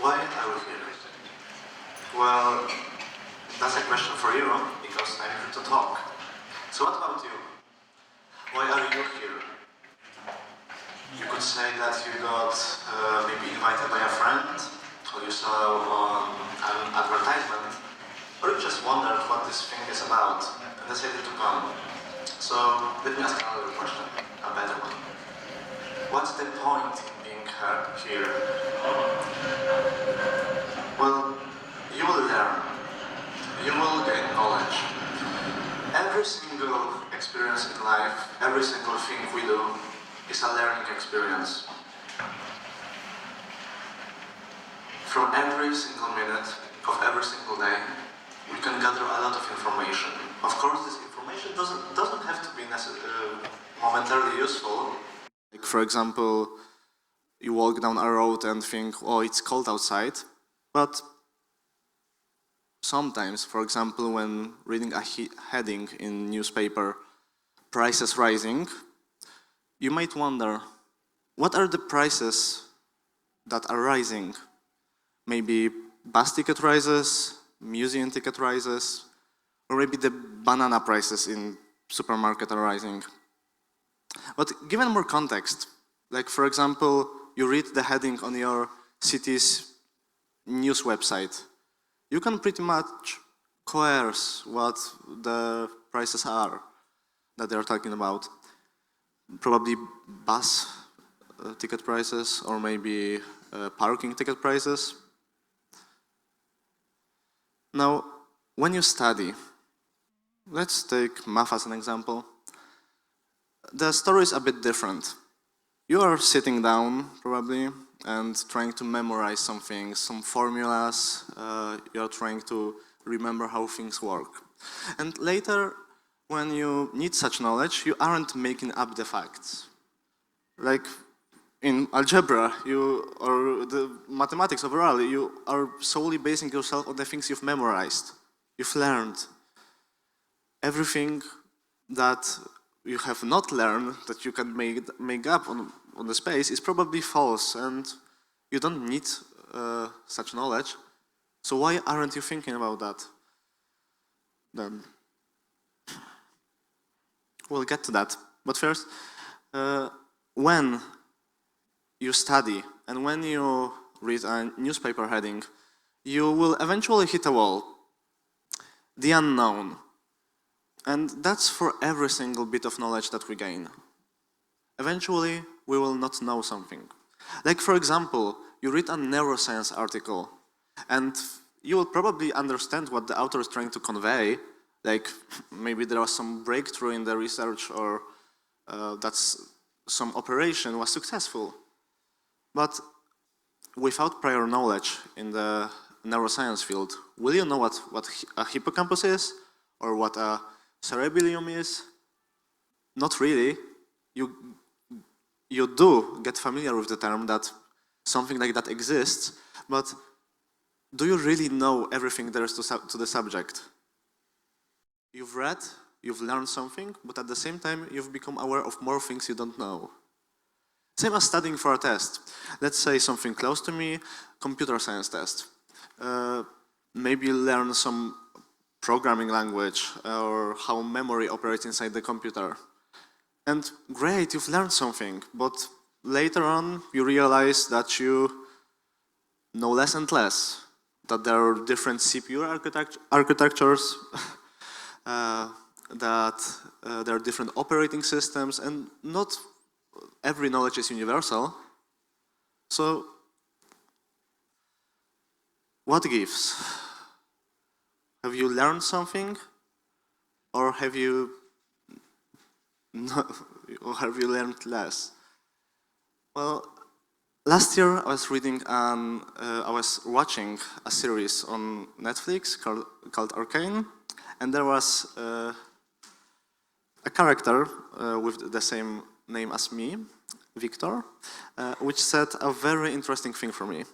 Why are we here? Well, that's a question for you, because I'm here to talk. So what about you? Why are you here? You could say that you got maybe invited by a friend, or you saw on an advertisement, or you just wondered what this thing is about, and decided to come. So let me ask another question, a better one. What's the point in being here? Well, you will learn. You will gain knowledge. Every single experience in life, every single thing we do, is a learning experience. From every single minute of every single day, we can gather a lot of information. Of course, this information doesn't have to be momentarily useful. Like, for example, you walk down a road and think, oh, it's cold outside. But sometimes, for example, when reading a heading in newspaper, prices rising, you might wonder, what are the prices that are rising? Maybe bus ticket rises, museum ticket rises, or maybe the banana prices in supermarket are rising. But given more context, like for example, you read the heading on your city's news website, you can pretty much coerce what the prices are that they're talking about. Probably bus ticket prices, or maybe parking ticket prices. Now, when you study, let's take math as an example. The story is a bit different. You are sitting down, probably, and trying to memorize some things, some formulas. You're trying to remember how things work. And later, when you need such knowledge, you aren't making up the facts. Like in algebra, or the mathematics overall, you are solely basing yourself on the things you've memorized, you've learned. Everything that you have not learned, that you can make up on the space, is probably false, and you don't need such knowledge. So why aren't you thinking about that then? We'll get to that. But first, when you study and when you read a newspaper heading, you will eventually hit a wall, the unknown. And that's for every single bit of knowledge that we gain. Eventually, we will not know something. Like, for example, you read a neuroscience article, and you will probably understand what the author is trying to convey. Like, maybe there was some breakthrough in the research, or some operation was successful. But without prior knowledge in the neuroscience field, will you know what a hippocampus is, or what a cerebellum is? Not really. You do get familiar with the term that something like that exists, but do you really know everything there is to the subject? You've read, you've learned something, but at the same time, you've become aware of more things you don't know. Same as studying for a test. Let's say something close to me, computer science test. Maybe you learn some programming language, or how memory operates inside the computer. And great, you've learned something, but later on, you realize that you know less and less, that there are different CPU architectures, that there are different operating systems, and not every knowledge is universal. So, what gives? Have you learned something, or have you learned less? Well, last year I was watching a series on Netflix called Arcane, and there was a character with the same name as me, Wiktor, which said a very interesting thing for me.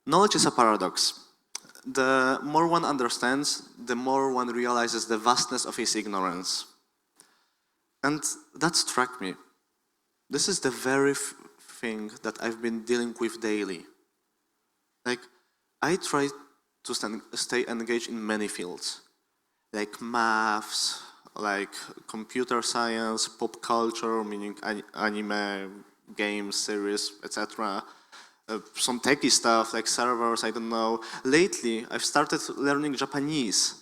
Knowledge is a paradox. The more one understands, the more one realizes the vastness of his ignorance. And that struck me. This is the very thing that I've been dealing with daily. Like, I try to stay engaged in many fields, like maths, like computer science, pop culture, meaning anime, games, series, etc. Some techie stuff like servers, I don't know. Lately, I've started learning Japanese.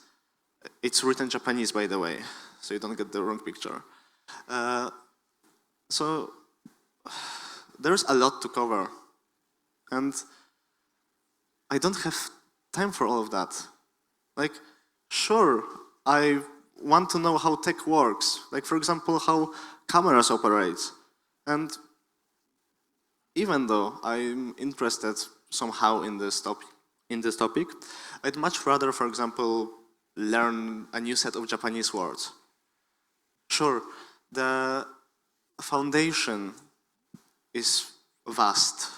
It's written Japanese, by the way, so you don't get the wrong picture. So there's a lot to cover, and I don't have time for all of that. Like, sure, I want to know how tech works, like, for example, how cameras operate. And even though I'm interested somehow in this topic, I'd much rather, for example, learn a new set of Japanese words. Sure, the foundation is vast.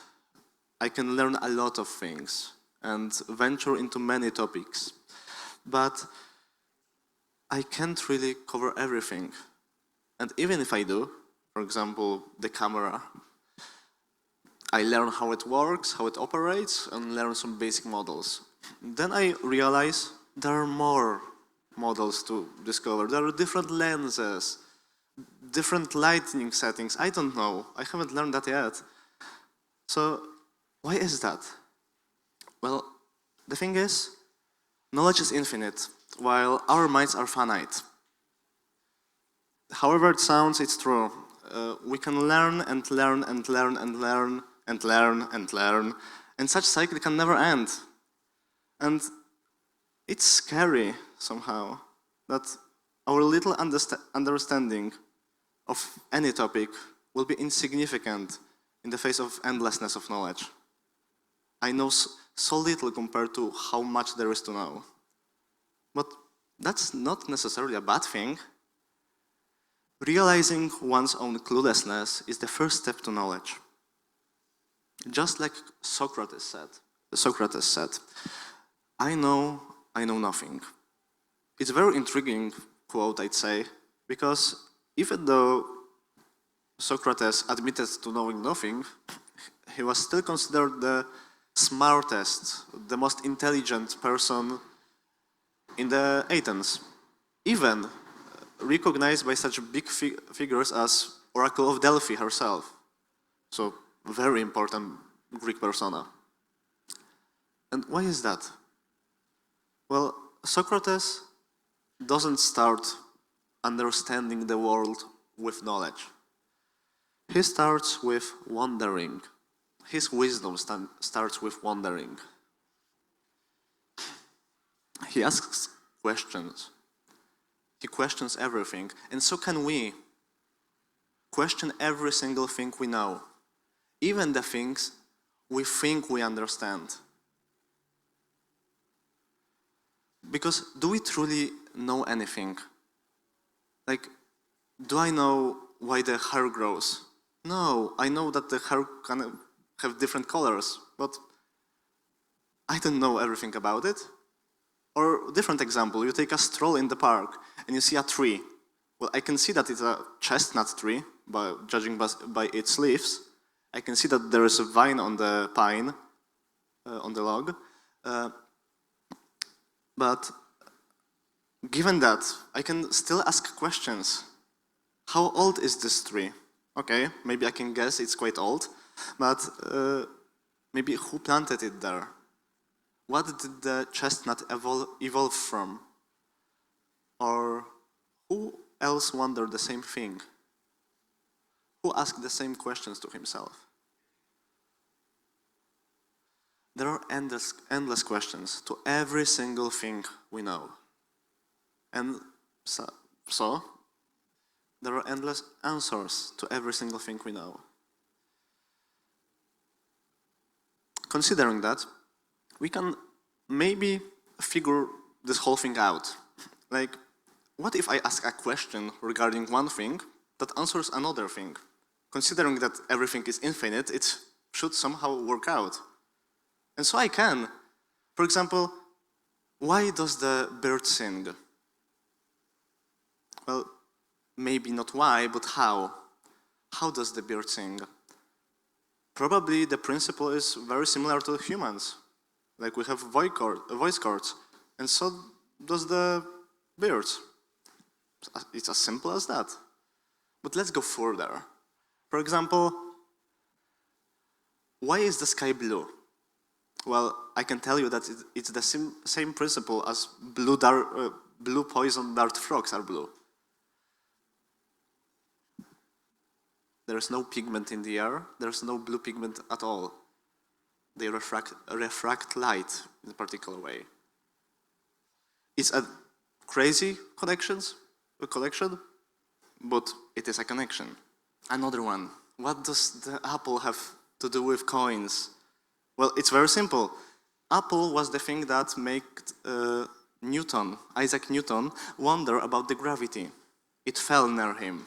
I can learn a lot of things and venture into many topics, but I can't really cover everything. And even if I do, for example, the camera, I learn how it works, how it operates, and learn some basic models. Then I realize there are more models to discover. There are different lenses, different lighting settings. I don't know. I haven't learned that yet. So why is that? Well, the thing is, knowledge is infinite, while our minds are finite. However it sounds, it's true. We can learn and learn and learn and learn and learn and learn, and such cycle can never end. And it's scary somehow that our little understanding of any topic will be insignificant in the face of endlessness of knowledge. I know so little compared to how much there is to know. But that's not necessarily a bad thing. Realizing one's own cluelessness is the first step to knowledge. Just like Socrates said, I know nothing. It's a very intriguing quote, I'd say, because even though Socrates admitted to knowing nothing, he was still considered the smartest, the most intelligent person in the Athens, even recognized by such big figures as Oracle of Delphi herself. So, very important Greek persona. And why is that? Well, Socrates doesn't start understanding the world with knowledge. He starts with wondering. His wisdom starts with wondering. He asks questions. He questions everything. And so can we. Question every single thing we know. Even the things we think we understand. Because do we truly know anything? Like, do I know why the hair grows? No, I know that the hair can have different colors, but I don't know everything about it. Or different example, you take a stroll in the park and you see a tree. Well, I can see that it's a chestnut tree, judging by its leaves. I can see that there is a vine on the pine, on the log. But given that, I can still ask questions. How old is this tree? Okay, maybe I can guess it's quite old, but maybe who planted it there? What did the chestnut evolve from? Or who else wondered the same thing? Who asked the same questions to himself? There are endless questions to every single thing we know. And so there are endless answers to every single thing we know. Considering that, we can maybe figure this whole thing out. Like, what if I ask a question regarding one thing that answers another thing? Considering that everything is infinite, it should somehow work out. And so I can. For example, why does the bird sing? Well, maybe not why, but how. How does the bird sing? Probably the principle is very similar to humans. Like we have voice cords, and so does the birds. It's as simple as that. But let's go further. For example, why is the sky blue? Well, I can tell you that it's the same principle as blue poison dart frogs are blue. There's no pigment in the air. There's no blue pigment at all. They refract light in a particular way. It's a crazy collection, but it is a connection. Another one. What does the apple have to do with coins? Well, it's very simple. Apple was the thing that made Isaac Newton, wonder about the gravity. It fell near him.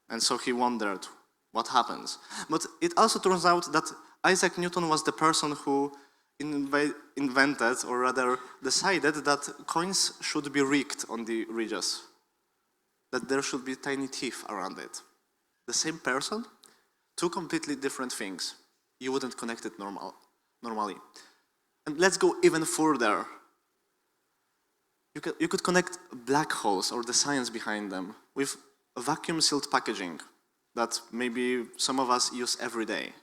And so he wondered what happens. But it also turns out that Isaac Newton was the person who invented, or rather decided, that coins should be rigged on the ridges, that there should be tiny teeth around it. The same person, two completely different things. You wouldn't connect it normally. And let's go even further. You could connect black holes, or the science behind them, with vacuum-sealed packaging that maybe some of us use every day.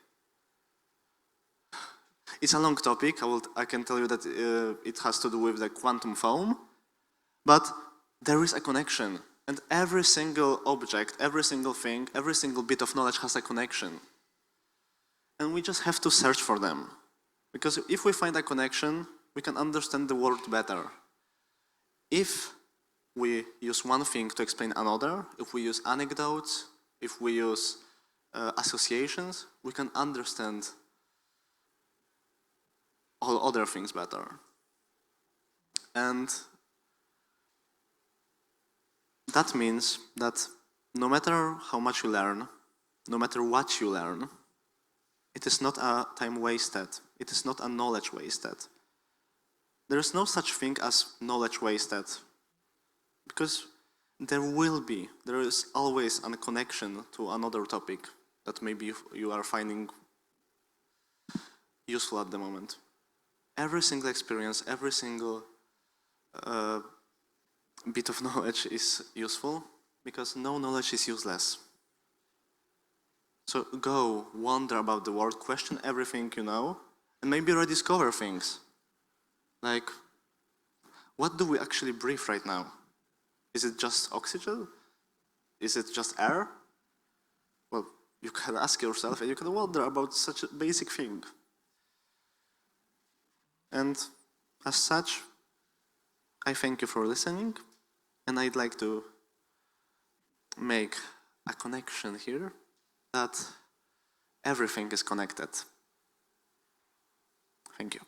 It's a long topic. I can tell you that it has to do with the quantum foam, but there is a connection. And every single object, every single thing, every single bit of knowledge has a connection. And we just have to search for them. Because if we find a connection, we can understand the world better. If we use one thing to explain another, if we use anecdotes, if we use associations, we can understand all other things better. And that means that no matter how much you learn, no matter what you learn, it is not a time wasted. It is not a knowledge wasted. There is no such thing as knowledge wasted, because there is always a connection to another topic that maybe you are finding useful at the moment. Every single experience, every single bit of knowledge is useful, because no knowledge is useless. So go, wonder about the world, question everything you know, and maybe rediscover things. Like, what do we actually breathe right now? Is it just oxygen? Is it just air? Well, you can ask yourself, and you can wonder about such a basic thing. And as such, I thank you for listening, and I'd like to make a connection here that everything is connected. Thank you.